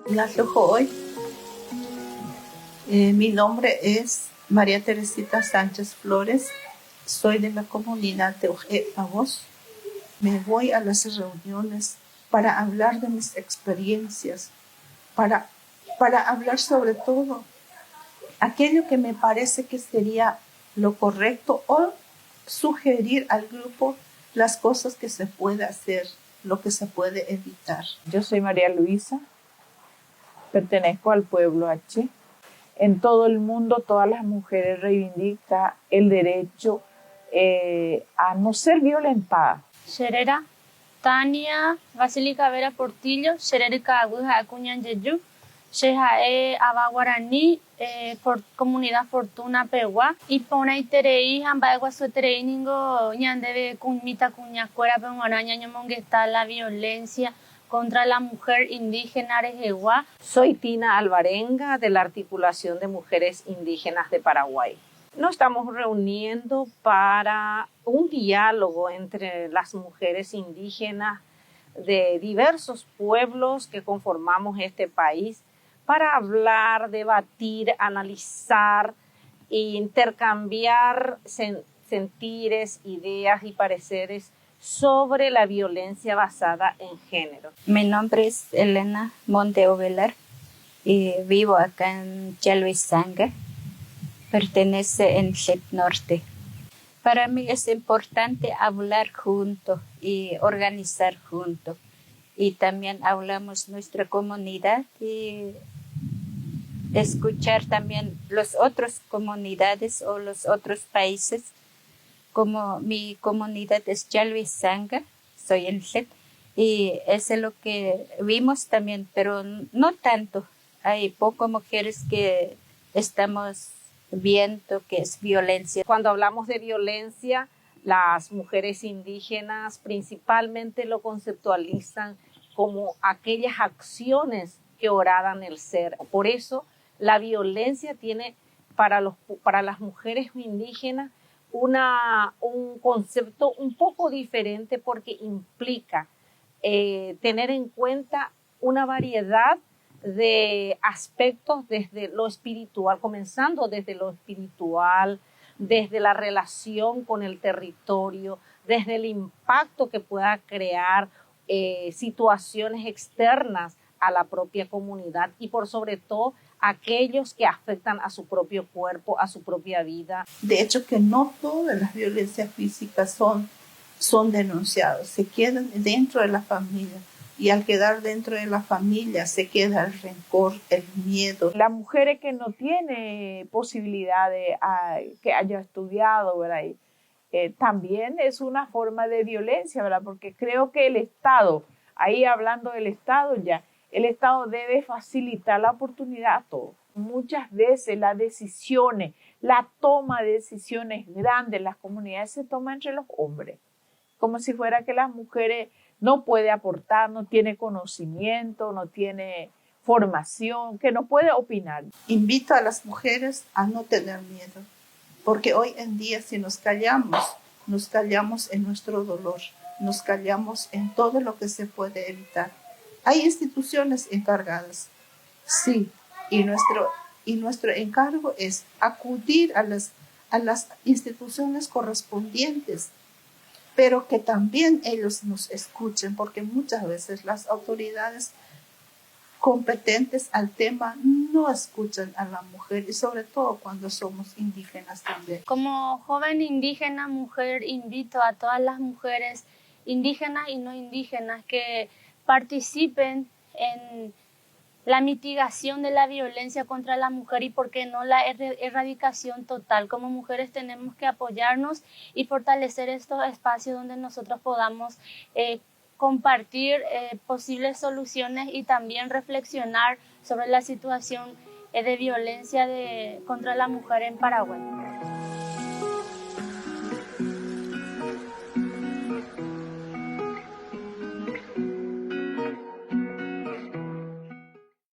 La toco hoy. Mi nombre es María Teresita Sánchez Flores. Soy de la comunidad de Ojé-Pavos. Me voy a las reuniones para hablar de mis experiencias, para hablar sobre todo aquello que me parece que sería lo correcto o sugerir al grupo las cosas que se puede hacer, lo que se puede evitar. Yo soy María Luisa, pertenezco al pueblo H. En todo el mundo, todas las mujeres reivindican el derecho a no ser violentadas. Xerera, Tania, Basílica Vera Portillo, Xerérica Aguja Acuñan Yeyu, Xejae Aba Guaraní, Comunidad Fortuna Pegua, y Pona Iterei, Hamba Guasueterei, Ningo, Ñandebe, Cuñmita, Cuñacuera, Peguaraña, Ñamongueta, la violencia contra la mujer indígena Arejeguá. Soy Tina Alvarenga de la Articulación de Mujeres Indígenas de Paraguay. Nos estamos reuniendo para un diálogo entre las mujeres indígenas de diversos pueblos que conformamos este país para hablar, debatir, analizar e intercambiar sentires, ideas y pareceres sobre la violencia basada en género. Mi nombre es Elena Monteovelar y vivo acá en Chalhuizanga, pertenece en Xep Norte. Para mí es importante hablar juntos y organizar juntos. Y también hablamos nuestra comunidad y escuchar también las otras comunidades o los otros países. Como mi comunidad es Chalhuizanga, soy en Xep, y eso es lo que vimos también, pero no tanto. Hay pocas mujeres que estamos viendo que es violencia. Cuando hablamos de violencia, las mujeres indígenas principalmente lo conceptualizan como aquellas acciones que horadan el ser. Por eso la violencia tiene para las mujeres indígenas un concepto un poco diferente porque implica tener en cuenta una variedad de aspectos desde lo espiritual, comenzando desde lo espiritual, desde la relación con el territorio, desde el impacto que pueda crear situaciones externas a la propia comunidad y por sobre todo aquellos que afectan a su propio cuerpo, a su propia vida. De hecho, que no todas las violencias físicas son denunciadas, se quedan dentro de la familia. Y al quedar dentro de la familia se queda el rencor, el miedo. Las mujeres que no tienen posibilidad de que haya estudiado, ¿verdad? También es una forma de violencia, ¿verdad? Porque creo que el Estado, ahí hablando del Estado ya, el Estado debe facilitar la oportunidad a todos. Muchas veces las decisiones, la toma de decisiones grandes en las comunidades se toma entre los hombres, como si fuera que las mujeres no puede aportar, no tiene conocimiento, no tiene formación, que no puede opinar. Invito a las mujeres a no tener miedo, porque hoy en día si nos callamos en nuestro dolor, nos callamos en todo lo que se puede evitar. Hay instituciones encargadas, sí, y nuestro encargo es acudir a las instituciones correspondientes, pero que también ellos nos escuchen, porque muchas veces las autoridades competentes al tema no escuchan a la mujer y sobre todo cuando somos indígenas también. Como joven indígena, mujer, invito a todas las mujeres indígenas y no indígenas que participen en la mitigación de la violencia contra la mujer y, por qué no, la erradicación total. Como mujeres tenemos que apoyarnos y fortalecer estos espacios donde nosotros podamos compartir posibles soluciones y también reflexionar sobre la situación de violencia contra la mujer en Paraguay.